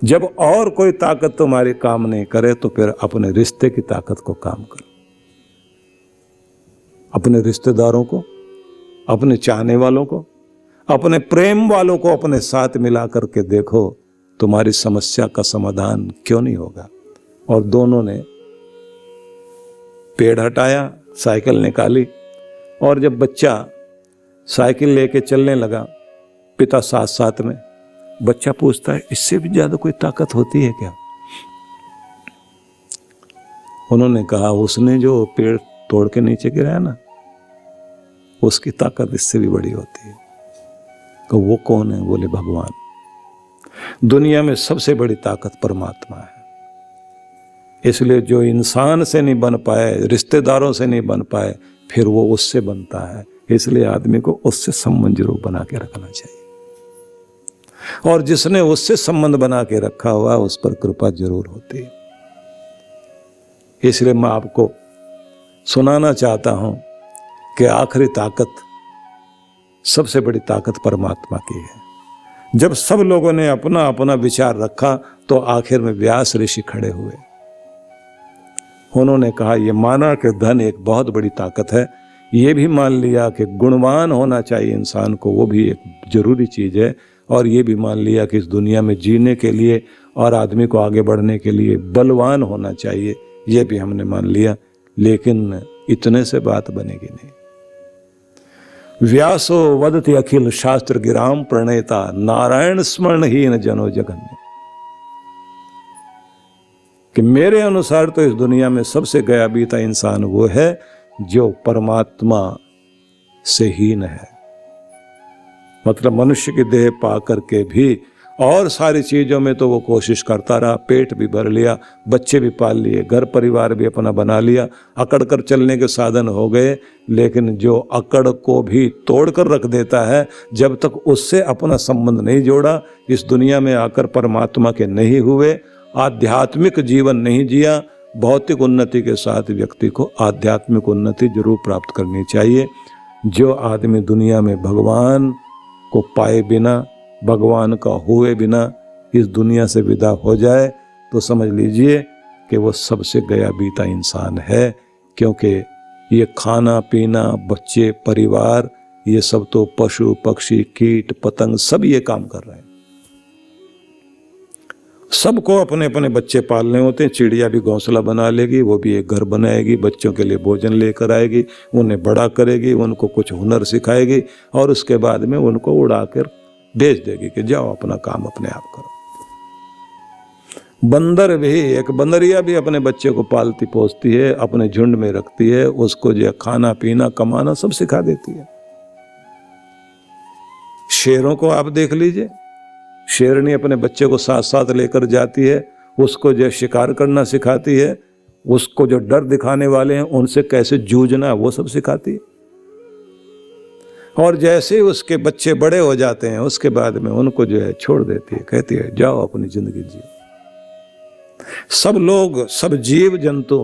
जब और कोई ताकत तुम्हारी काम नहीं करे तो फिर अपने रिश्ते की ताकत को काम करो। अपने रिश्तेदारों को, अपने चाहने वालों को, अपने प्रेम वालों को अपने साथ मिला करके देखो, तुम्हारी समस्या का समाधान क्यों नहीं होगा। और दोनों ने पेड़ हटाया, साइकिल निकाली, और जब बच्चा साइकिल लेके चलने लगा, पिता साथ साथ में, बच्चा पूछता है इससे भी ज्यादा कोई ताकत होती है क्या? उन्होंने कहा उसने जो पेड़ तोड़ के नीचे गिराया ना, उसकी ताकत इससे भी बड़ी होती है। तो वो कौन है? बोले भगवान। दुनिया में सबसे बड़ी ताकत परमात्मा है। इसलिए जो इंसान से नहीं बन पाए, रिश्तेदारों से नहीं बन पाए, फिर वो उससे बनता है। इसलिए आदमी को उससे संबंध जरूर बना के रखना चाहिए, और जिसने उससे संबंध बना के रखा हुआ उस पर कृपा जरूर होती है। इसलिए मैं आपको सुनाना चाहता हूं कि आखिरी ताकत, सबसे बड़ी ताकत परमात्मा की है। जब सब लोगों ने अपना अपना विचार रखा तो आखिर में व्यास ऋषि खड़े हुए। उन्होंने कहा यह माना कि धन एक बहुत बड़ी ताकत है, ये भी मान लिया कि गुणवान होना चाहिए इंसान को, वो भी एक जरूरी चीज है, और ये भी मान लिया कि इस दुनिया में जीने के लिए और आदमी को आगे बढ़ने के लिए बलवान होना चाहिए, ये भी हमने मान लिया। लेकिन इतने से बात बनेगी नहीं। व्यासो वदति अखिल शास्त्र गिराम प्रणेता, नारायण स्मरणहीन जनो जगन्य। कि मेरे अनुसार तो इस दुनिया में सबसे गया बीता इंसान वो है जो परमात्मा से हीन है। मतलब मनुष्य की देह पा करके भी और सारी चीजों में तो वो कोशिश करता रहा, पेट भी भर लिया, बच्चे भी पाल लिए, घर परिवार भी अपना बना लिया, अकड़ कर चलने के साधन हो गए। लेकिन जो अकड़ को भी तोड़ कर रख देता है, जब तक उससे अपना संबंध नहीं जोड़ा, इस दुनिया में आकर परमात्मा के नहीं हुए, आध्यात्मिक जीवन नहीं जिया। भौतिक उन्नति के साथ व्यक्ति को आध्यात्मिक उन्नति जरूर प्राप्त करनी चाहिए। जो आदमी दुनिया में भगवान को पाए बिना, भगवान का हुए बिना इस दुनिया से विदा हो जाए, तो समझ लीजिए कि वो सबसे गया बीता इंसान है। क्योंकि ये खाना पीना, बच्चे, परिवार, ये सब तो पशु पक्षी कीट पतंग सब ये काम कर रहे हैं। सबको अपने अपने बच्चे पालने होते हैं। चिड़िया भी घोंसला बना लेगी, वो भी एक घर बनाएगी, बच्चों के लिए भोजन लेकर आएगी, उन्हें बड़ा करेगी, उनको कुछ हुनर सिखाएगी, और उसके बाद में उनको उड़ाकर भेज देगी कि जाओ अपना काम अपने आप करो। बंदर भी, एक बंदरिया भी अपने बच्चे को पालती पोसती है, अपने झुंड में रखती है, उसको जो खाना पीना कमाना सब सिखा देती है। शेरों को आप देख लीजिए, शेरनी अपने बच्चे को साथ साथ लेकर जाती है, उसको जो शिकार करना सिखाती है, उसको जो डर दिखाने वाले हैं उनसे कैसे जूझना वो सब सिखाती है। और जैसे ही उसके बच्चे बड़े हो जाते हैं उसके बाद में उनको जो है छोड़ देती है, कहती है जाओ अपनी जिंदगी जियो। सब लोग, सब जीव जंतु,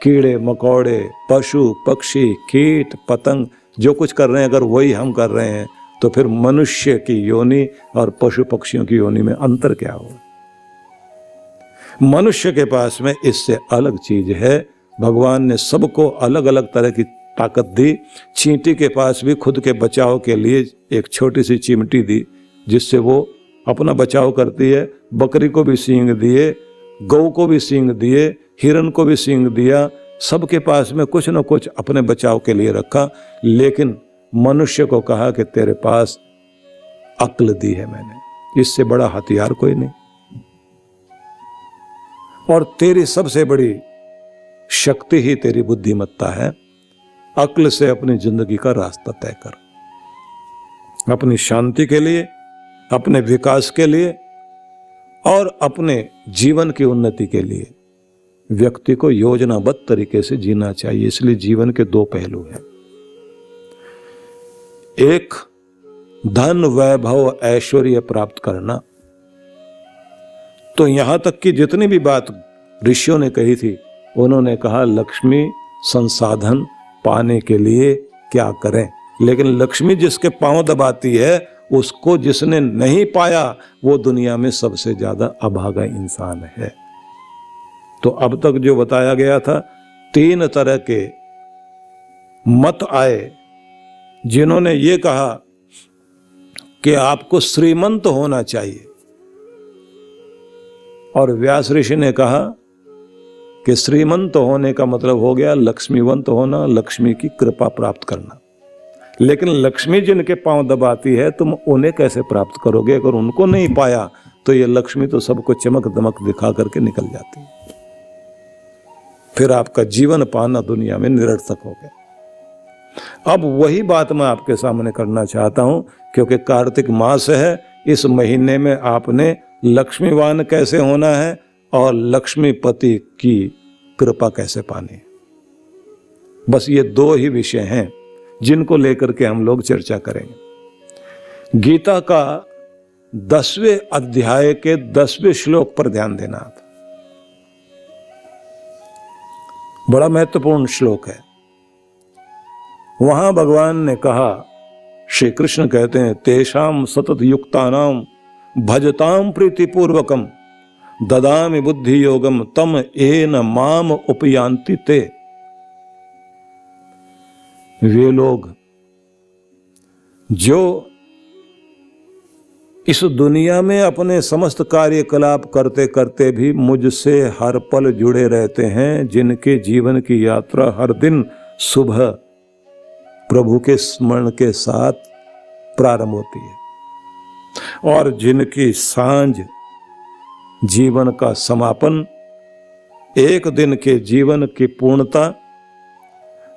कीड़े मकोड़े, पशु पक्षी कीट पतंग जो कुछ कर रहे हैं, अगर वही हम कर रहे हैं तो फिर मनुष्य की योनि और पशु पक्षियों की योनि में अंतर क्या होगा? मनुष्य के पास में इससे अलग चीज है। भगवान ने सबको अलग अलग तरह की ताकत दी। चींटी के पास भी खुद के बचाव के लिए एक छोटी सी चिमटी दी, जिससे वो अपना बचाव करती है। बकरी को भी सींग दिए, गौ को भी सींग दिए, हिरन को भी सींग दिया। सबके पास में कुछ न कुछ अपने बचाव के लिए रखा। लेकिन मनुष्य को कहा कि तेरे पास अक्ल दी है मैंने, इससे बड़ा हथियार कोई नहीं, और तेरी सबसे बड़ी शक्ति ही तेरी बुद्धिमत्ता है। अक्ल से अपनी जिंदगी का रास्ता तय कर, अपनी शांति के लिए, अपने विकास के लिए और अपने जीवन की उन्नति के लिए व्यक्ति को योजनाबद्ध तरीके से जीना चाहिए। इसलिए जीवन के दो पहलू हैं, एक धन वैभव ऐश्वर्य प्राप्त करना। तो यहां तक कि जितनी भी बात ऋषियों ने कही थी, उन्होंने कहा लक्ष्मी संसाधन पाने के लिए क्या करें, लेकिन लक्ष्मी जिसके पांव दबाती है उसको जिसने नहीं पाया वो दुनिया में सबसे ज्यादा अभागा इंसान है। तो अब तक जो बताया गया था, 3 तरह के मत आए जिन्होंने ये कहा कि आपको श्रीमंत होना चाहिए, और व्यास ऋषि ने कहा कि श्रीमंत होने का मतलब हो गया लक्ष्मीवंत होना, लक्ष्मी की कृपा प्राप्त करना। लेकिन लक्ष्मी जिनके पांव दबाती है, तुम उन्हें कैसे प्राप्त करोगे? अगर उनको नहीं पाया तो ये लक्ष्मी तो सबको चमक दमक दिखा करके निकल जाती है, फिर आपका जीवन पाना दुनिया में निरर्थक हो गया। अब वही बात मैं आपके सामने करना चाहता हूं, क्योंकि कार्तिक मास है, इस महीने में आपने लक्ष्मीवान कैसे होना है और लक्ष्मीपति की कृपा कैसे पानी है। बस ये 2 ही विषय हैं जिनको लेकर के हम लोग चर्चा करेंगे। गीता का 10वें अध्याय के 10वें श्लोक पर ध्यान देना आप, बड़ा महत्वपूर्ण श्लोक है। वहां भगवान ने कहा, श्री कृष्ण कहते हैं, तेषाम सतत युक्तानाम भजताम प्रीतिपूर्वकम ददामि बुद्धि योगम तम येन माम उपयान्ति ते। वे लोग जो इस दुनिया में अपने समस्त कार्यकलाप करते करते भी मुझसे हर पल जुड़े रहते हैं, जिनके जीवन की यात्रा हर दिन सुबह प्रभु के स्मरण के साथ प्रारंभ होती है और जिनकी सांझ जीवन का समापन, एक दिन के जीवन की पूर्णता,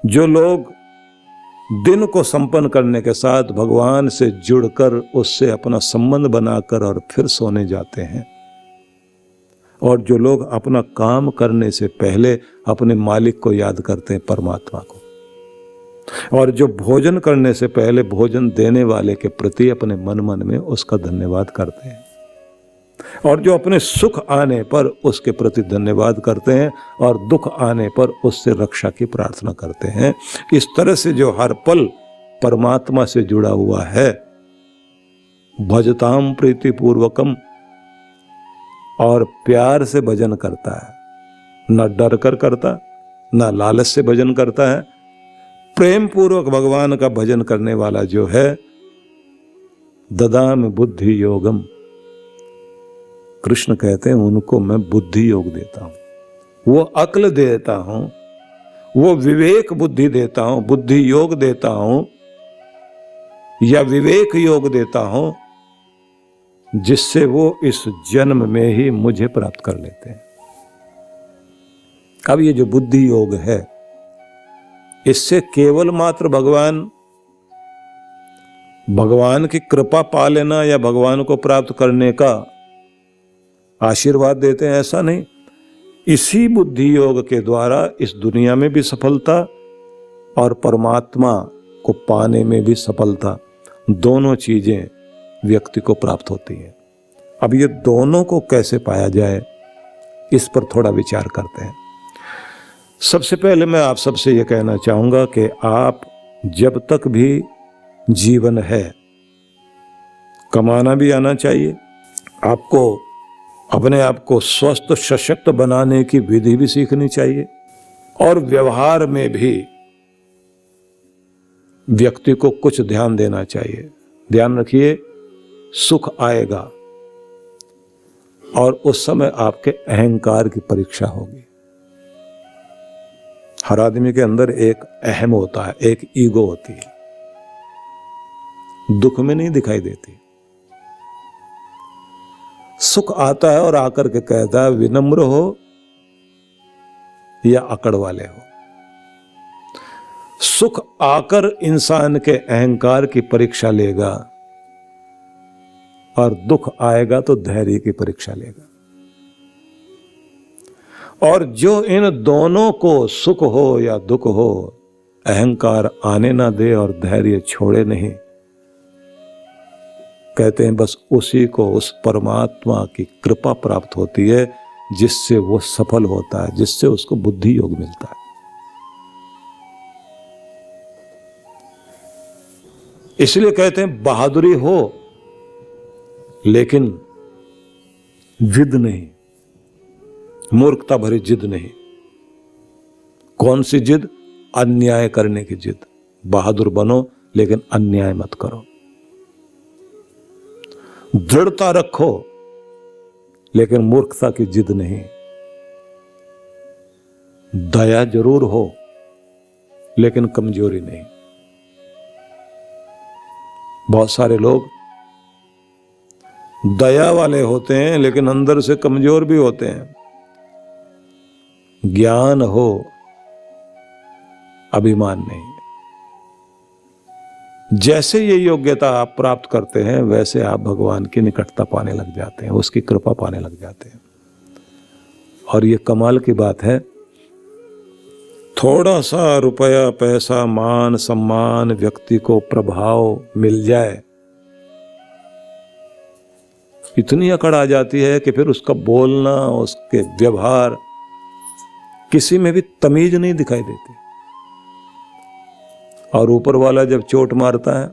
जो लोग दिन को संपन्न करने के साथ भगवान से जुड़कर उससे अपना संबंध बनाकर और फिर सोने जाते हैं, और जो लोग अपना काम करने से पहले अपने मालिक को याद करते हैं, परमात्मा को, और जो भोजन करने से पहले भोजन देने वाले के प्रति अपने मन मन में उसका धन्यवाद करते हैं, और जो अपने सुख आने पर उसके प्रति धन्यवाद करते हैं और दुख आने पर उससे रक्षा की प्रार्थना करते हैं। इस तरह से जो हर पल परमात्मा से जुड़ा हुआ है, भजताम प्रीति पूर्वकम, और प्यार से भजन करता है, न डर कर करता, न लालच से भजन करता है, प्रेम पूर्वक भगवान का भजन करने वाला जो है, ददामि बुद्धि योगम, कृष्ण कहते हैं उनको मैं बुद्धि योग देता हूं, वो अक्ल देता हूं, वो विवेक बुद्धि देता हूं, बुद्धि योग देता हूं या विवेक योग देता हूं, जिससे वो इस जन्म में ही मुझे प्राप्त कर लेते हैं। अब ये जो बुद्धि योग है, इससे केवल मात्र भगवान की कृपा पा लेना या भगवान को प्राप्त करने का आशीर्वाद देते हैं, ऐसा नहीं। इसी बुद्धि योग के द्वारा इस दुनिया में भी सफलता और परमात्मा को पाने में भी सफलता, दोनों चीजें व्यक्ति को प्राप्त होती हैं। अब ये दोनों को कैसे पाया जाए, इस पर थोड़ा विचार करते हैं। सबसे पहले मैं आप सबसे ये कहना चाहूंगा कि आप जब तक भी जीवन है, कमाना भी आना चाहिए, आपको अपने आप को स्वस्थ सशक्त बनाने की विधि भी सीखनी चाहिए, और व्यवहार में भी व्यक्ति को कुछ ध्यान देना चाहिए। ध्यान रखिए, सुख आएगा और उस समय आपके अहंकार की परीक्षा होगी। हर आदमी के अंदर एक अहम होता है, एक ईगो होती है, दुख में नहीं दिखाई देती। सुख आता है और आकर के कहता है विनम्र हो या अकड़ वाले हो। सुख आकर इंसान के अहंकार की परीक्षा लेगा और दुख आएगा तो धैर्य की परीक्षा लेगा। और जो इन दोनों को, सुख हो या दुख हो, अहंकार आने ना दे और धैर्य छोड़े नहीं, कहते हैं बस उसी को उस परमात्मा की कृपा प्राप्त होती है, जिससे वो सफल होता है, जिससे उसको बुद्धि योग मिलता है। इसलिए कहते हैं बहादुरी हो लेकिन जिद नहीं, मूर्खता भरी जिद नहीं। कौन सी जिद? अन्याय करने की जिद। बहादुर बनो लेकिन अन्याय मत करो। दृढ़ता रखो लेकिन मूर्खता की जिद नहीं। दया जरूर हो लेकिन कमजोरी नहीं। बहुत सारे लोग दया वाले होते हैं लेकिन अंदर से कमजोर भी होते हैं। ज्ञान हो, अभिमान नहीं। जैसे ये योग्यता आप प्राप्त करते हैं वैसे आप भगवान की निकटता पाने लग जाते हैं, उसकी कृपा पाने लग जाते हैं। और ये कमाल की बात है, थोड़ा सा रुपया, पैसा, मान सम्मान, व्यक्ति को प्रभाव मिल जाए, इतनी अकड़ आ जाती है कि फिर उसका बोलना, उसके व्यवहार, किसी में भी तमीज नहीं दिखाई देती। और ऊपर वाला जब चोट मारता है,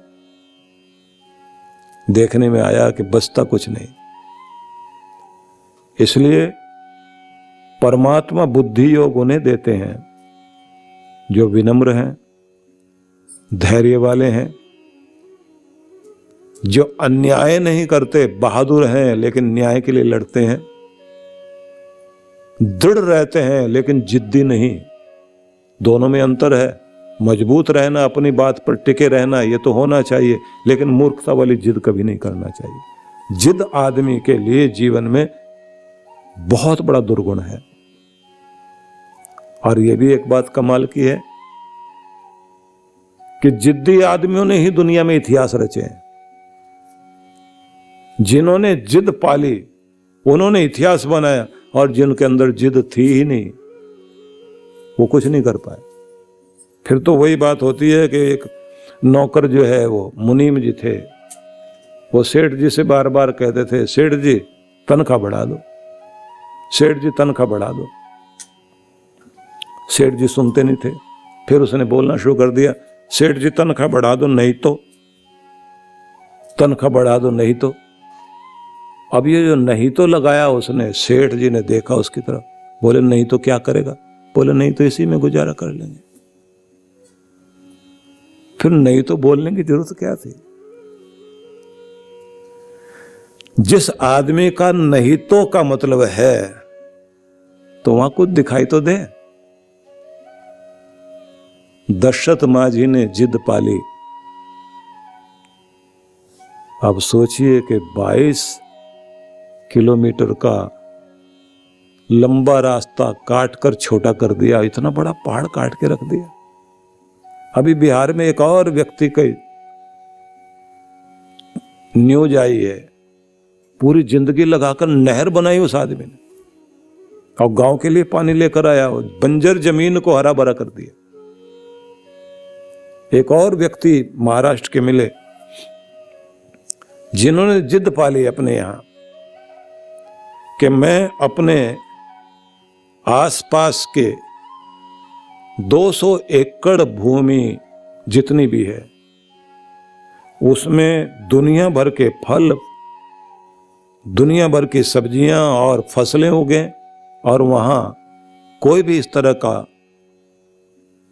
देखने में आया कि बचता कुछ नहीं। इसलिए परमात्मा बुद्धि योग उन्हें देते हैं जो विनम्र हैं, धैर्य वाले हैं, जो अन्याय नहीं करते, बहादुर हैं लेकिन न्याय के लिए लड़ते हैं, दृढ़ रहते हैं लेकिन जिद्दी नहीं। दोनों में अंतर है। मजबूत रहना, अपनी बात पर टिके रहना, ये तो होना चाहिए, लेकिन मूर्खता वाली जिद कभी नहीं करना चाहिए। जिद आदमी के लिए जीवन में बहुत बड़ा दुर्गुण है। और यह भी एक बात कमाल की है कि जिद्दी आदमियों ने ही दुनिया में इतिहास रचे हैं। जिन्होंने जिद पाली उन्होंने इतिहास बनाया, और जिनके अंदर जिद थी ही नहीं वो कुछ नहीं कर पाए। फिर तो वही बात होती है कि एक नौकर जो है, वो मुनीम जी थे, वो सेठ जी से बार बार कहते थे, सेठ जी तनख्वाह बढ़ा दो, सेठ जी तनख्वाह बढ़ा दो। सेठ जी सुनते नहीं थे। फिर उसने बोलना शुरू कर दिया, सेठ जी तनख्वाह बढ़ा दो, नहीं तो तनख्वाह बढ़ा दो, नहीं तो। अब ये जो नहीं तो लगाया उसने, सेठ जी ने देखा उसकी तरफ, बोले नहीं तो क्या करेगा? बोले नहीं तो इसी में गुजारा कर लेंगे। फिर नहीं तो बोलने की जरूरत क्या थी? जिस आदमी का नहीं तो का मतलब है तो वहां कुछ दिखाई तो दे। दशरथ माझी ने जिद पाली। अब सोचिए कि 22 किलोमीटर का लंबा रास्ता काट कर छोटा कर दिया, इतना बड़ा पहाड़ काट के रख दिया। अभी बिहार में एक और व्यक्ति की न्यूज आई है, पूरी जिंदगी लगाकर नहर बनाई उस आदमी ने, और गांव के लिए पानी लेकर आया, बंजर जमीन को हरा भरा कर दिया। एक और व्यक्ति महाराष्ट्र के मिले जिन्होंने जिद पाली अपने यहां कि मैं अपने आसपास के 200 एकड़ भूमि जितनी भी है उसमें दुनिया भर के फल, दुनिया भर की सब्जियां और फसलें उगें, और वहां कोई भी इस तरह का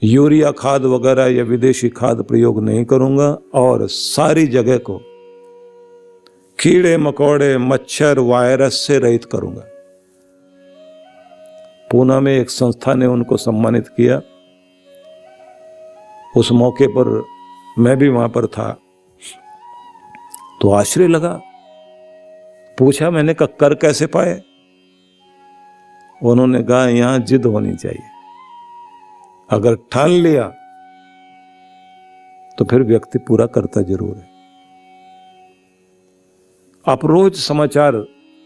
यूरिया खाद वगैरह या विदेशी खाद प्रयोग नहीं करूंगा, और सारी जगह को कीड़े मकोड़े, मच्छर, वायरस से रहित करूंगा। पूना में एक संस्था ने उनको सम्मानित किया। उस मौके पर मैं भी वहां पर था, तो आश्चर्य लगा। पूछा मैंने, कर कैसे पाए? उन्होंने कहा यहां जिद होनी चाहिए। अगर ठान लिया तो फिर व्यक्ति पूरा करता जरूर है। आप रोज समाचार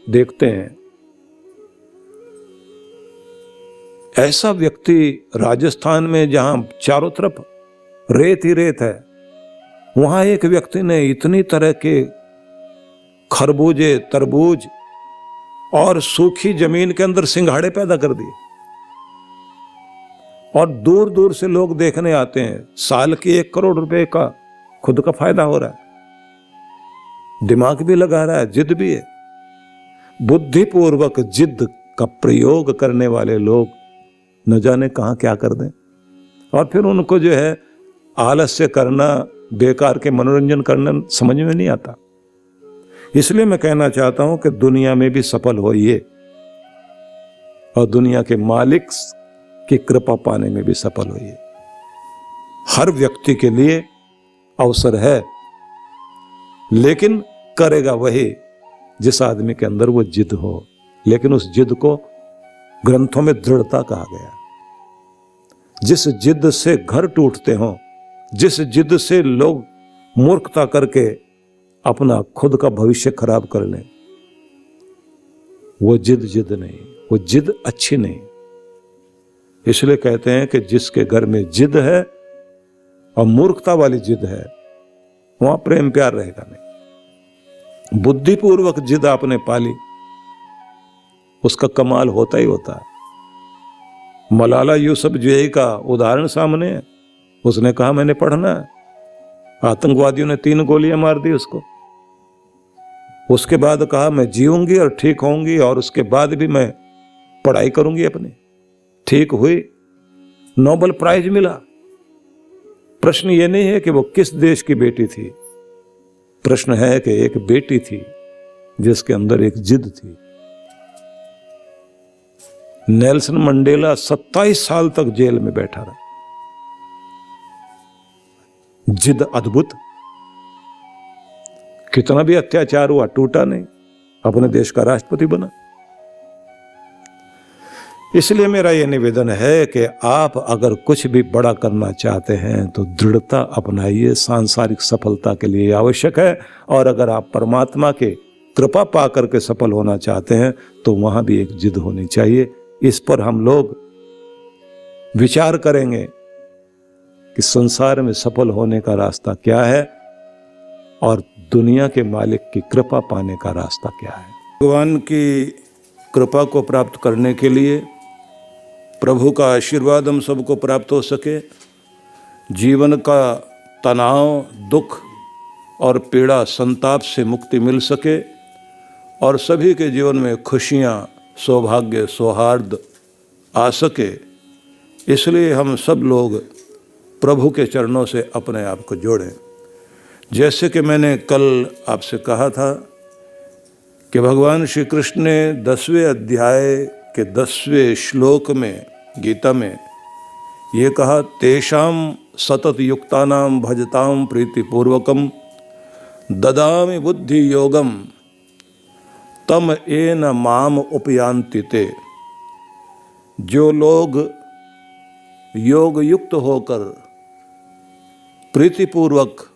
देखते हैं, ऐसा व्यक्ति राजस्थान में जहां चारों तरफ रेत ही रेत है, वहां एक व्यक्ति ने इतनी तरह के खरबूजे, तरबूज और सूखी जमीन के अंदर सिंघाड़े पैदा कर दिए, और दूर दूर से लोग देखने आते हैं। साल की 1 करोड़ रुपए का खुद का फायदा हो रहा है। दिमाग भी लगा रहा है, जिद भी है। बुद्धिपूर्वक जिद का प्रयोग करने वाले लोग न जाने कहां क्या कर दें, और फिर उनको जो है आलस्य करना, बेकार के मनोरंजन करना समझ में नहीं आता। इसलिए मैं कहना चाहता हूं कि दुनिया में भी सफल होइए और दुनिया के मालिक की कृपा पाने में भी सफल होइए। हर व्यक्ति के लिए अवसर है, लेकिन करेगा वही जिस आदमी के अंदर वो जिद हो। लेकिन उस जिद को ग्रंथों में दृढ़ता कहा गया। जिस जिद से घर टूटते हों, जिस जिद से लोग मूर्खता करके अपना खुद का भविष्य खराब कर लें, वो जिद नहीं, वो जिद अच्छी नहीं। इसलिए कहते हैं कि जिसके घर में जिद है और मूर्खता वाली जिद है, वहां प्रेम प्यार रहेगा नहीं। बुद्धिपूर्वक जिद आपने पाली, उसका कमाल होता ही होता है। मलाला यूसुफजई का उदाहरण सामने है। उसने कहा मैंने पढ़ना है, आतंकवादियों ने 3 गोलियां मार दी उसको। उसके बाद कहा मैं जीऊंगी और ठीक होंगी, और उसके बाद भी मैं पढ़ाई करूंगी अपनी। ठीक हुई, नोबेल प्राइज मिला। प्रश्न ये नहीं है कि वो किस देश की बेटी थी, प्रश्न है कि एक बेटी थी जिसके अंदर एक जिद थी। नेल्सन मंडेला 27 साल तक जेल में बैठा रहा। जिद अद्भुत, कितना भी अत्याचार हुआ टूटा नहीं, अपने देश का राष्ट्रपति बना। इसलिए मेरा यह निवेदन है कि आप अगर कुछ भी बड़ा करना चाहते हैं तो दृढ़ता अपनाइए, सांसारिक सफलता के लिए आवश्यक है। और अगर आप परमात्मा के कृपा पा करके सफल होना चाहते हैं तो वहां भी एक जिद होनी चाहिए। इस पर हम लोग विचार करेंगे कि संसार में सफल होने का रास्ता क्या है और दुनिया के मालिक की कृपा पाने का रास्ता क्या है। भगवान की कृपा को प्राप्त करने के लिए, प्रभु का आशीर्वाद हम सबको प्राप्त हो सके, जीवन का तनाव, दुख और पीड़ा, संताप से मुक्ति मिल सके और सभी के जीवन में खुशियाँ, सौभाग्य, सौहार्द आ सके, इसलिए हम सब लोग प्रभु के चरणों से अपने आप को जोड़ें। जैसे कि मैंने कल आपसे कहा था कि भगवान श्री कृष्ण ने 10वें अध्याय के 10वें श्लोक में गीता में ये कहा, तेषाम सतत युक्तानाम भजताम प्रीतिपूर्वकम ददामि बुद्धि योगम तम एन माम उपयांति ते। जो लोग योग युक्त होकर प्रीतिपूर्वक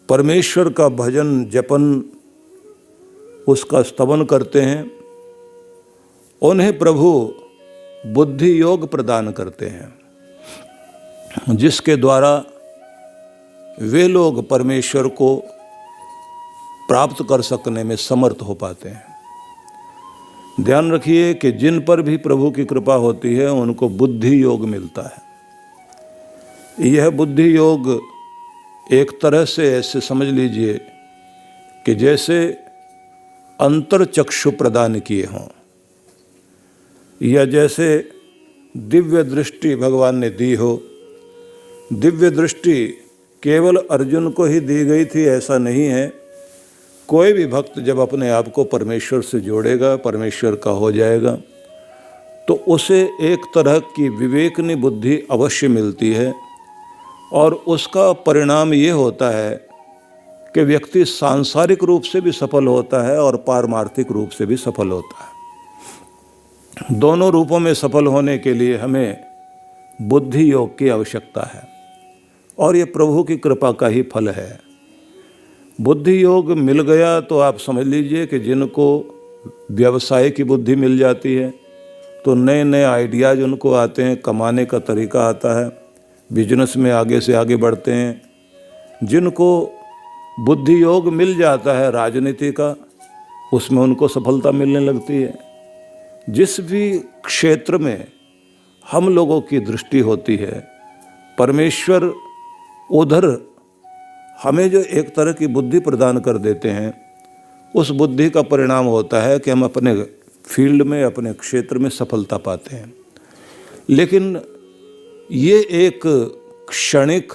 परमेश्वर का भजन जपन, उसका स्तवन करते हैं, उन्हें प्रभु बुद्धि योग प्रदान करते हैं, जिसके द्वारा वे लोग परमेश्वर को प्राप्त कर सकने में समर्थ हो पाते हैं। ध्यान रखिए कि जिन पर भी प्रभु की कृपा होती है उनको बुद्धि योग मिलता है। यह बुद्धि योग एक तरह से ऐसे समझ लीजिए कि जैसे अंतर्चक्षु प्रदान किए हों, या जैसे दिव्य दृष्टि भगवान ने दी हो। दिव्य दृष्टि केवल अर्जुन को ही दी गई थी ऐसा नहीं है। कोई भी भक्त जब अपने आप को परमेश्वर से जोड़ेगा, परमेश्वर का हो जाएगा, तो उसे एक तरह की विवेकनी बुद्धि अवश्य मिलती है और उसका परिणाम ये होता है कि व्यक्ति सांसारिक रूप से भी सफल होता है और पारमार्थिक रूप से भी सफल होता है। दोनों रूपों में सफल होने के लिए हमें बुद्धि योग की आवश्यकता है और ये प्रभु की कृपा का ही फल है। बुद्धि योग मिल गया तो आप समझ लीजिए कि जिनको व्यवसाय की बुद्धि मिल जाती है तो नए नए आइडियाज उनको आते हैं, कमाने का तरीका आता है, बिजनेस में आगे से आगे बढ़ते हैं। जिनको बुद्धि योग मिल जाता है राजनीति का, उसमें उनको सफलता मिलने लगती है। जिस भी क्षेत्र में हम लोगों की दृष्टि होती है, परमेश्वर उधर हमें जो एक तरह की बुद्धि प्रदान कर देते हैं, उस बुद्धि का परिणाम होता है कि हम अपने फील्ड में, अपने क्षेत्र में सफलता पाते हैं। लेकिन ये एक क्षणिक,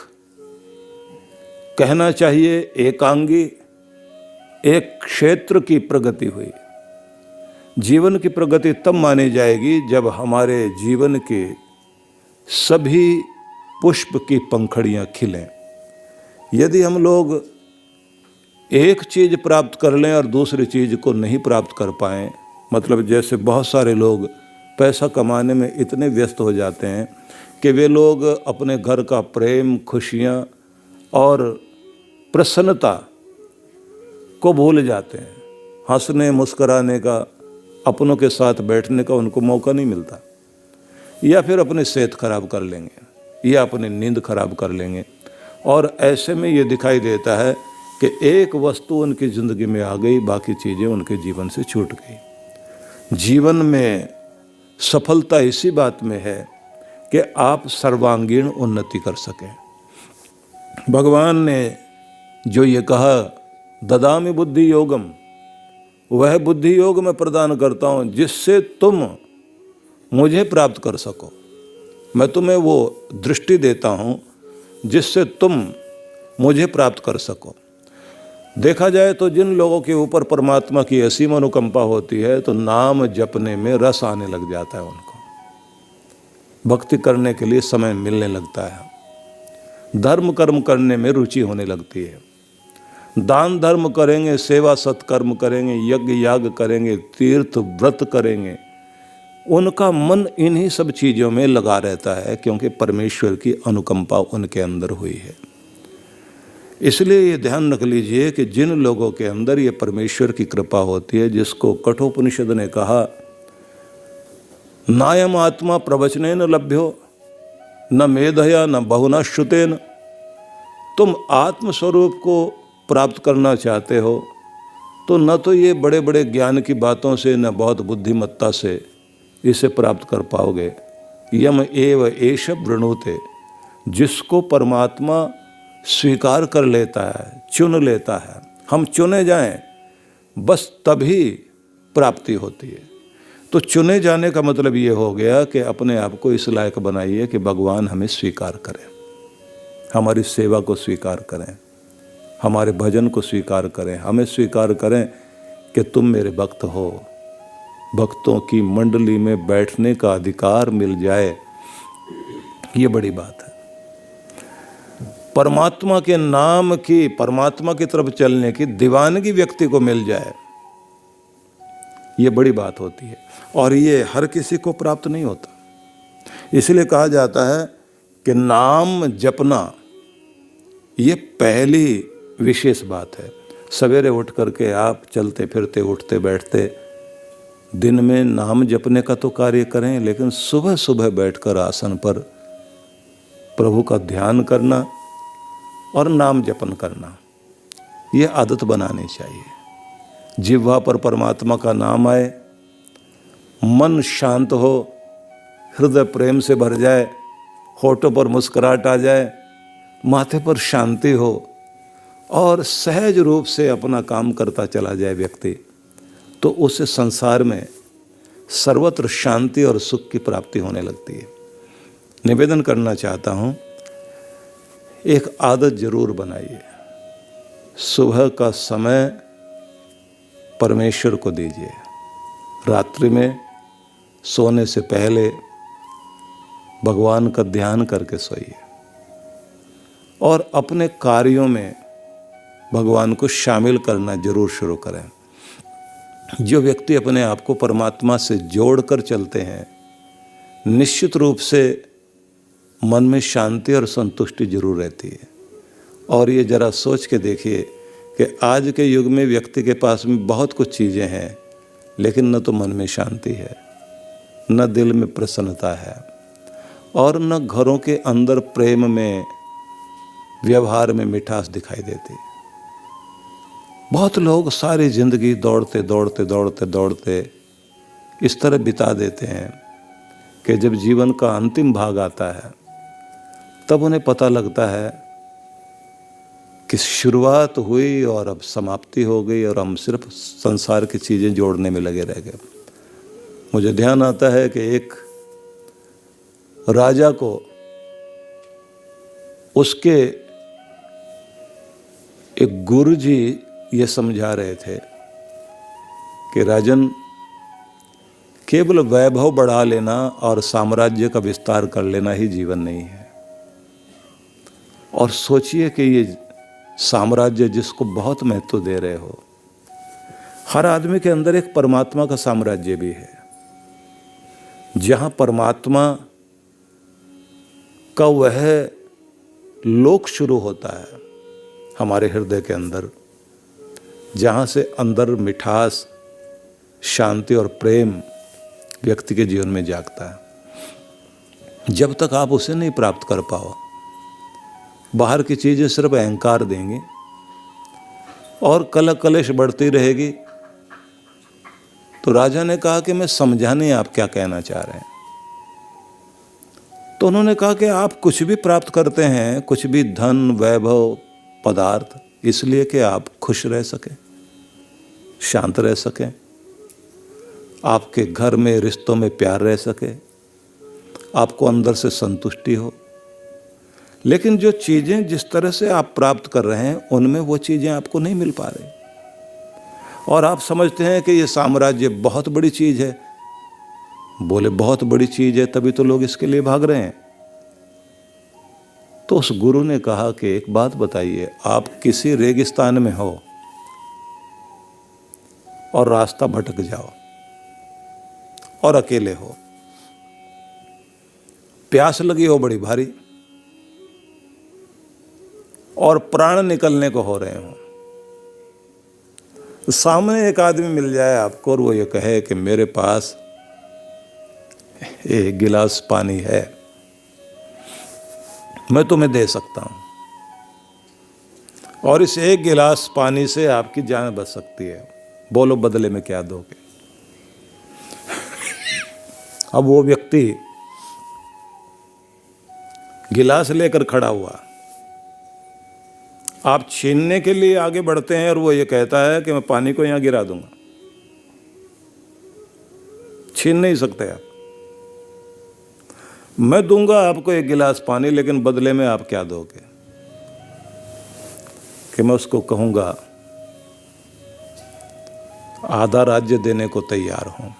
कहना चाहिए एकांगी, एक क्षेत्र की प्रगति हुई। जीवन की प्रगति तब मानी जाएगी जब हमारे जीवन के सभी पुष्प की पंखड़ियां खिलें। यदि हम लोग एक चीज़ प्राप्त कर लें और दूसरी चीज़ को नहीं प्राप्त कर पाएं, मतलब जैसे बहुत सारे लोग पैसा कमाने में इतने व्यस्त हो जाते हैं कि वे लोग अपने घर का प्रेम, खुशियां और प्रसन्नता को भूल जाते हैं। हंसने मुस्कराने का, अपनों के साथ बैठने का उनको मौका नहीं मिलता, या फिर अपनी सेहत खराब कर लेंगे या अपनी नींद खराब कर लेंगे। और ऐसे में ये दिखाई देता है कि एक वस्तु उनकी ज़िंदगी में आ गई, बाकी चीज़ें उनके जीवन से छूट गई। जीवन में सफलता इसी बात में है कि आप सर्वांगीण उन्नति कर सकें। भगवान ने जो ये कहा, ददामि बुद्धि योगम, वह बुद्धि योग मैं प्रदान करता हूँ जिससे तुम मुझे प्राप्त कर सको। मैं तुम्हें वो दृष्टि देता हूँ जिससे तुम मुझे प्राप्त कर सको। देखा जाए तो जिन लोगों के ऊपर परमात्मा की असीम अनुकंपा होती है तो नाम जपने में रस आने लग जाता है, उनको भक्ति करने के लिए समय मिलने लगता है, धर्म कर्म करने में रुचि होने लगती है। दान धर्म करेंगे, सेवा सत्कर्म करेंगे, यज्ञ याग करेंगे, तीर्थ व्रत करेंगे, उनका मन इन्हीं सब चीज़ों में लगा रहता है क्योंकि परमेश्वर की अनुकंपा उनके अंदर हुई है। इसलिए ये ध्यान रख लीजिए कि जिन लोगों के अंदर ये परमेश्वर की कृपा होती है, जिसको कठोपनिषद ने कहा, नायम आत्मा प्रवचनेन लभ्यो न मेधया न बहुना श्रुतेन, तुम आत्मस्वरूप को प्राप्त करना चाहते हो तो न तो ये बड़े बड़े ज्ञान की बातों से, न बहुत बुद्धिमत्ता से इसे प्राप्त कर पाओगे। यम एव एष वृणुते, जिसको परमात्मा स्वीकार कर लेता है, चुन लेता है, हम चुने जाएं बस तभी प्राप्ति होती है। तो चुने जाने का मतलब ये हो गया कि अपने आप को इस लायक बनाइए कि भगवान हमें स्वीकार करें, हमारी सेवा को स्वीकार करें, हमारे भजन को स्वीकार करें, हमें स्वीकार करें कि तुम मेरे भक्त हो। भक्तों की मंडली में बैठने का अधिकार मिल जाए, ये बड़ी बात है। परमात्मा के नाम की, परमात्मा की तरफ चलने की दीवानगी व्यक्ति को मिल जाए, ये बड़ी बात होती है और ये हर किसी को प्राप्त नहीं होता। इसलिए कहा जाता है कि नाम जपना ये पहली विशेष बात है। सवेरे उठ करके आप चलते फिरते, उठते बैठते दिन में नाम जपने का तो कार्य करें, लेकिन सुबह सुबह बैठकर आसन पर प्रभु का ध्यान करना और नाम जपन करना, ये आदत बनानी चाहिए। जिह्वा पर परमात्मा का नाम आए, मन शांत हो, हृदय प्रेम से भर जाए, होठों पर मुस्कुराहट आ जाए, माथे पर शांति हो और सहज रूप से अपना काम करता चला जाए व्यक्ति, तो उसे संसार में सर्वत्र शांति और सुख की प्राप्ति होने लगती है। निवेदन करना चाहता हूँ, एक आदत जरूर बनाइए, सुबह का समय परमेश्वर को दीजिए। रात्रि में सोने से पहले भगवान का ध्यान करके सोइए और अपने कार्यों में भगवान को शामिल करना जरूर शुरू करें। जो व्यक्ति अपने आप को परमात्मा से जोड़कर चलते हैं, निश्चित रूप से मन में शांति और संतुष्टि जरूर रहती है। और ये जरा सोच के देखिए कि आज के युग में व्यक्ति के पास में बहुत कुछ चीज़ें हैं, लेकिन न तो मन में शांति है, न दिल में प्रसन्नता है, और न घरों के अंदर प्रेम में, व्यवहार में मिठास दिखाई देती। बहुत लोग सारी जिंदगी दौड़ते दौड़ते दौड़ते दौड़ते इस तरह बिता देते हैं कि जब जीवन का अंतिम भाग आता है तब उन्हें पता लगता है कि शुरुआत हुई और अब समाप्ति हो गई और हम सिर्फ संसार की चीज़ें जोड़ने में लगे रह गए। मुझे ध्यान आता है कि एक राजा को उसके एक गुरुजी ये समझा रहे थे कि राजन, केवल वैभव बढ़ा लेना और साम्राज्य का विस्तार कर लेना ही जीवन नहीं है। और सोचिए कि ये साम्राज्य जिसको बहुत महत्व दे रहे हो, हर आदमी के अंदर एक परमात्मा का साम्राज्य भी है, जहां परमात्मा का वह लोक शुरू होता है हमारे हृदय के अंदर, जहां से अंदर मिठास, शांति और प्रेम व्यक्ति के जीवन में जागता है। जब तक आप उसे नहीं प्राप्त कर पाओ, बाहर की चीजें सिर्फ अहंकार देंगे और कलह कलेश बढ़ती रहेगी। तो राजा ने कहा कि मैं समझा नहीं आप क्या कहना चाह रहे हैं। तो उन्होंने कहा कि आप कुछ भी प्राप्त करते हैं, कुछ भी धन, वैभव, पदार्थ, इसलिए कि आप खुश रह सकें, शांत रह सकें, आपके घर में रिश्तों में प्यार रह सके, आपको अंदर से संतुष्टि हो। लेकिन जो चीज़ें जिस तरह से आप प्राप्त कर रहे हैं, उनमें वो चीज़ें आपको नहीं मिल पा रही और आप समझते हैं कि ये साम्राज्य बहुत बड़ी चीज़ है। बोले बहुत बड़ी चीज़ है तभी तो लोग इसके लिए भाग रहे हैं। तो उस गुरु ने कहा कि एक बात बताइए, आप किसी रेगिस्तान में हो और रास्ता भटक जाओ और अकेले हो, प्यास लगी हो बड़ी भारी और प्राण निकलने को हो रहे हो, सामने एक आदमी मिल जाए आपको और वो ये कहे कि मेरे पास एक गिलास पानी है, मैं तुम्हें दे सकता हूं और इस एक गिलास पानी से आपकी जान बच सकती है, बोलो बदले में क्या दोगे। अब वो व्यक्ति गिलास लेकर खड़ा हुआ, आप छीनने के लिए आगे बढ़ते हैं और वो ये कहता है कि मैं पानी को यहां गिरा दूंगा। छीन नहीं सकते आप। मैं दूंगा आपको एक गिलास पानी, लेकिन बदले में आप क्या दोगे? कि मैं उसको कहूंगा आधा राज्य देने को तैयार हूं।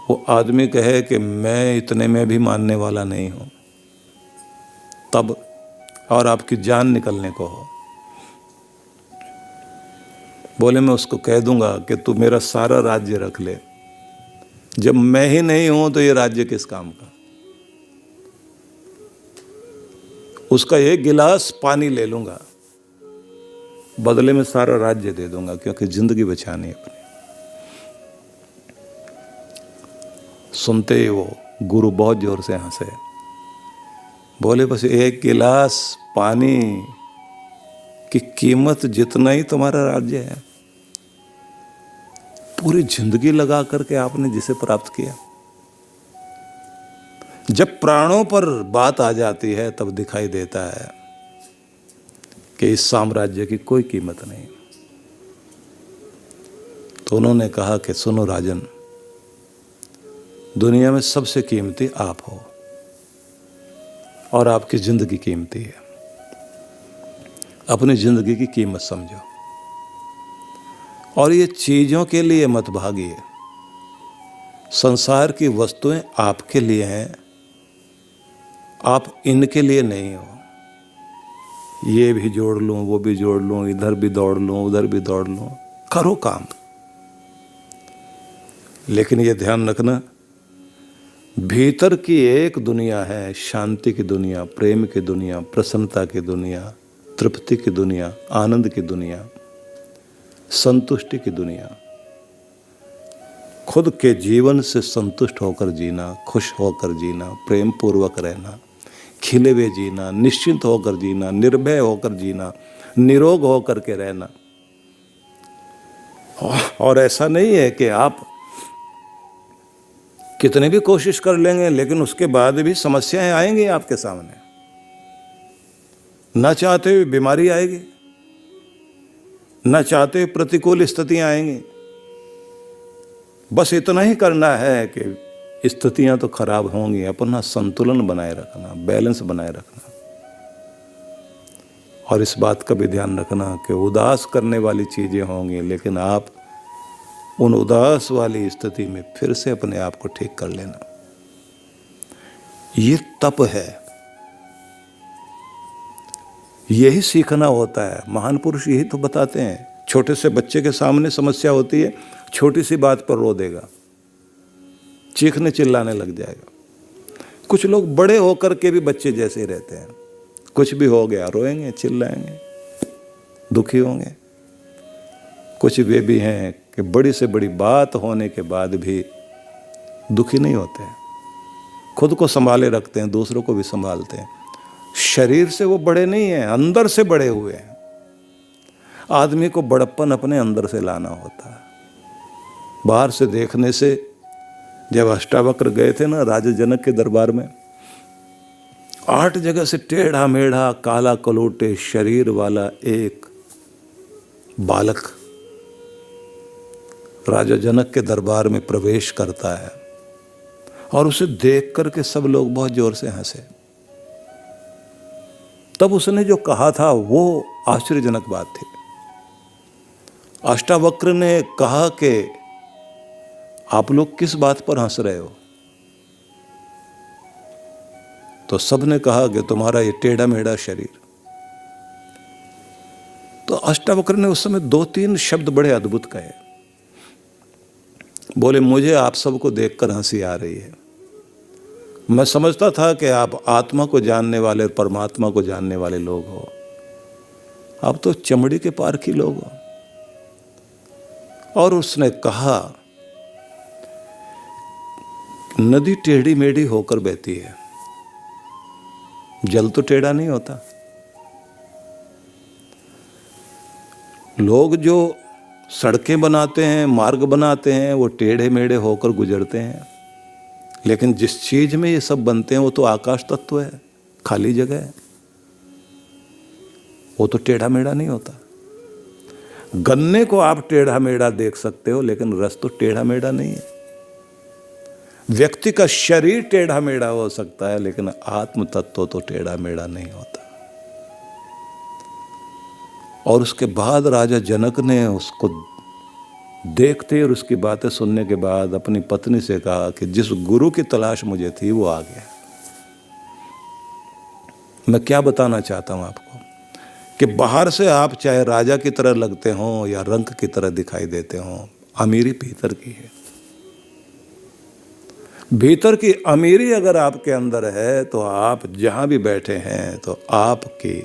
वो आदमी कहे कि मैं इतने में भी मानने वाला नहीं हूं, तब और आपकी जान निकलने को हो। बोले मैं उसको कह दूंगा कि तू मेरा सारा राज्य रख ले, जब मैं ही नहीं हूं तो ये राज्य किस काम का। उसका एक गिलास पानी ले लूंगा, बदले में सारा राज्य दे दूंगा, क्योंकि जिंदगी बचानी है अपनी। सुनते ही वो गुरु बहुत जोर से हंसे। बोले बस एक गिलास पानी की कीमत जितना ही तुम्हारा राज्य है, पूरी जिंदगी लगा करके आपने जिसे प्राप्त किया। जब प्राणों पर बात आ जाती है तब दिखाई देता है कि इस साम्राज्य की कोई कीमत नहीं। तो उन्होंने कहा कि सुनो राजन, दुनिया में सबसे कीमती आप हो और आपकी जिंदगी कीमती है। अपनी जिंदगी की कीमत समझो और ये चीजों के लिए मत भागिए। संसार की वस्तुएं आपके लिए हैं, आप इनके लिए नहीं हो। ये भी जोड़ लूं, वो भी जोड़ लूं, इधर भी दौड़ लूं, उधर भी दौड़ लूं, करो काम। लेकिन ये ध्यान रखना, भीतर की एक दुनिया है, शांति की दुनिया, प्रेम की दुनिया, प्रसन्नता की दुनिया, तृप्ति की दुनिया, आनंद की दुनिया, संतुष्टि की दुनिया। खुद के जीवन से संतुष्ट होकर जीना, खुश होकर जीना, प्रेम पूर्वक रहना, खिले हुए जीना, निश्चिंत होकर जीना, निर्भय होकर जीना, निरोग होकर के रहना। और ऐसा नहीं है कि आप कितने भी कोशिश कर लेंगे लेकिन उसके बाद भी समस्याएं आएंगी आपके सामने। न चाहते हुए बीमारी आएगी, न चाहते हुए प्रतिकूल स्थितियां आएंगी। बस इतना ही करना है कि स्थितियां तो खराब होंगी, अपना संतुलन बनाए रखना, बैलेंस बनाए रखना। और इस बात का भी ध्यान रखना कि उदास करने वाली चीजें होंगी, लेकिन आप उन उदास वाली स्थिति में फिर से अपने आप को ठीक कर लेना। ये तप है, यही सीखना होता है। महान पुरुष यही तो बताते हैं। छोटे से बच्चे के सामने समस्या होती है, छोटी सी बात पर रो देगा, चीखने चिल्लाने लग जाएगा। कुछ लोग बड़े होकर के भी बच्चे जैसे ही रहते हैं, कुछ भी हो गया रोएंगे, चिल्लाएंगे, दुखी होंगे। कुछ वे भी हैं कि बड़ी से बड़ी बात होने के बाद भी दुखी नहीं होते हैं, खुद को संभाले रखते हैं, दूसरों को भी संभालते हैं। शरीर से वो बड़े नहीं हैं, अंदर से बड़े हुए हैं। आदमी को बड़प्पन अपने अंदर से लाना होता है, बाहर से देखने से। जब अष्टावक्र गए थे ना राजा जनक के दरबार में, 8 जगह से टेढ़ा मेढ़ा काला कलोटे शरीर वाला एक बालक राजा जनक के दरबार में प्रवेश करता है, और उसे देख करके सब लोग बहुत जोर से हंसे। तब उसने जो कहा था वो आश्चर्यजनक बात थी। अष्टावक्र ने कहा कि आप लोग किस बात पर हंस रहे हो? तो सबने कहा कि तुम्हारा ये टेढ़ा मेढ़ा शरीर। तो अष्टावक्र ने उस समय 2-3 शब्द बड़े अद्भुत कहे। बोले, मुझे आप सबको देखकर हंसी आ रही है। मैं समझता था कि आप आत्मा को जानने वाले, परमात्मा को जानने वाले लोग हो, आप तो चमड़ी के पार की लोग हो। और उसने कहा, नदी टेढ़ी मेढ़ी होकर बहती है, जल तो टेढ़ा नहीं होता। लोग जो सड़कें बनाते हैं, मार्ग बनाते हैं, वो टेढ़े मेढ़े होकर गुजरते हैं, लेकिन जिस चीज में ये सब बनते हैं वो तो आकाश तत्व है, खाली जगह है, वो तो टेढ़ा मेढ़ा नहीं होता। गन्ने को आप टेढ़ा मेढ़ा देख सकते हो, लेकिन रस तो टेढ़ा मेढ़ा नहीं है। व्यक्ति का शरीर टेढ़ा मेढ़ा हो सकता है, लेकिन आत्म तत्व तो टेढ़ा मेढ़ा नहीं होता। और उसके बाद राजा जनक ने उसको देखते और उसकी बातें सुनने के बाद अपनी पत्नी से कहा कि जिस गुरु की तलाश मुझे थी वो आ गया। मैं क्या बताना चाहता हूं आपको कि बाहर से आप चाहे राजा की तरह लगते हो या रंक की तरह दिखाई देते हो, अमीरी भीतर की है। भीतर की अमीरी अगर आपके अंदर है तो आप जहां भी बैठे हैं तो आपकी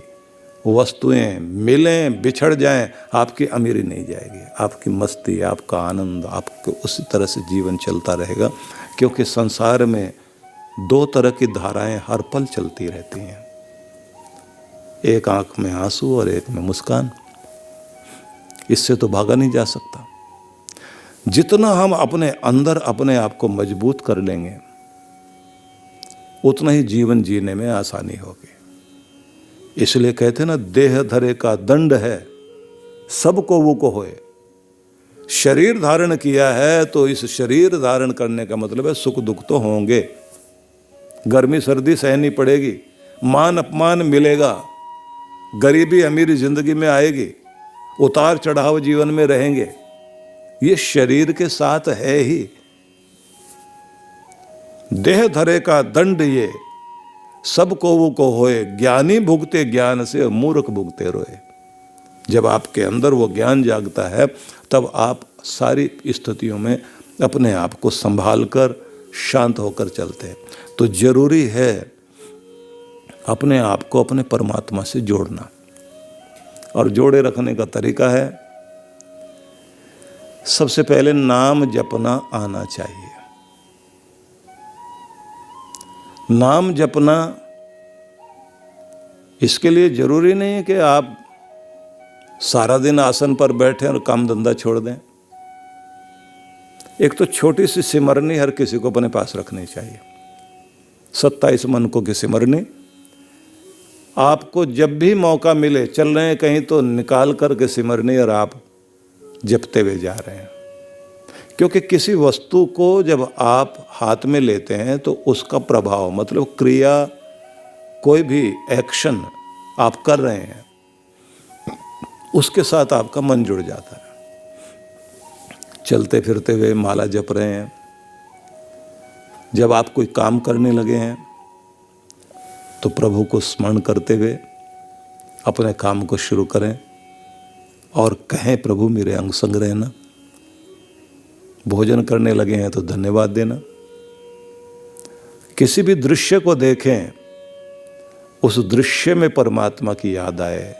वस्तुएं मिलें बिछड़ जाएं, आपकी अमीरी नहीं जाएगी। आपकी मस्ती, आपका आनंद, आपको उसी तरह से जीवन चलता रहेगा, क्योंकि संसार में 2 तरह की धाराएं हर पल चलती रहती हैं, एक आंख में आंसू और एक में मुस्कान। इससे तो भागा नहीं जा सकता। जितना हम अपने अंदर अपने आप को मजबूत कर लेंगे, उतना ही जीवन जीने में आसानी होगी। इसलिए कहते हैं ना, देह धरे का दंड है, सबको वो को होए। शरीर धारण किया है तो इस शरीर धारण करने का मतलब है सुख दुख तो होंगे, गर्मी सर्दी सहनी पड़ेगी, मान अपमान मिलेगा, गरीबी अमीरी जिंदगी में आएगी, उतार चढ़ाव जीवन में रहेंगे। ये शरीर के साथ है ही। देह धरे का दंड ये, सबको वो को होए, ज्ञानी भुगते ज्ञान से, मूर्ख भुगते रोए। जब आपके अंदर वो ज्ञान जागता है तब आप सारी स्थितियों में अपने आप को संभाल कर शांत होकर चलते हैं। तो जरूरी है अपने आप को अपने परमात्मा से जोड़ना, और जोड़े रखने का तरीका है, सबसे पहले नाम जपना आना चाहिए। नाम जपना इसके लिए जरूरी नहीं है कि आप सारा दिन आसन पर बैठे और काम धंधा छोड़ दें। एक तो छोटी सी सिमरनी हर किसी को अपने पास रखनी चाहिए। 27 मनकों की सिमरनी, आपको जब भी मौका मिले, चल रहे हैं कहीं तो निकाल करके सिमरनी और आप जपते हुए जा रहे हैं। क्योंकि किसी वस्तु को जब आप हाथ में लेते हैं तो उसका प्रभाव, मतलब क्रिया, कोई भी एक्शन आप कर रहे हैं, उसके साथ आपका मन जुड़ जाता है। चलते फिरते हुए माला जप रहे हैं, जब आप कोई काम करने लगे हैं तो प्रभु को स्मरण करते हुए अपने काम को शुरू करें और कहें, प्रभु मेरे अंग संग रहना। भोजन करने लगे हैं तो धन्यवाद देना। किसी भी दृश्य को देखें, उस दृश्य में परमात्मा की याद आए,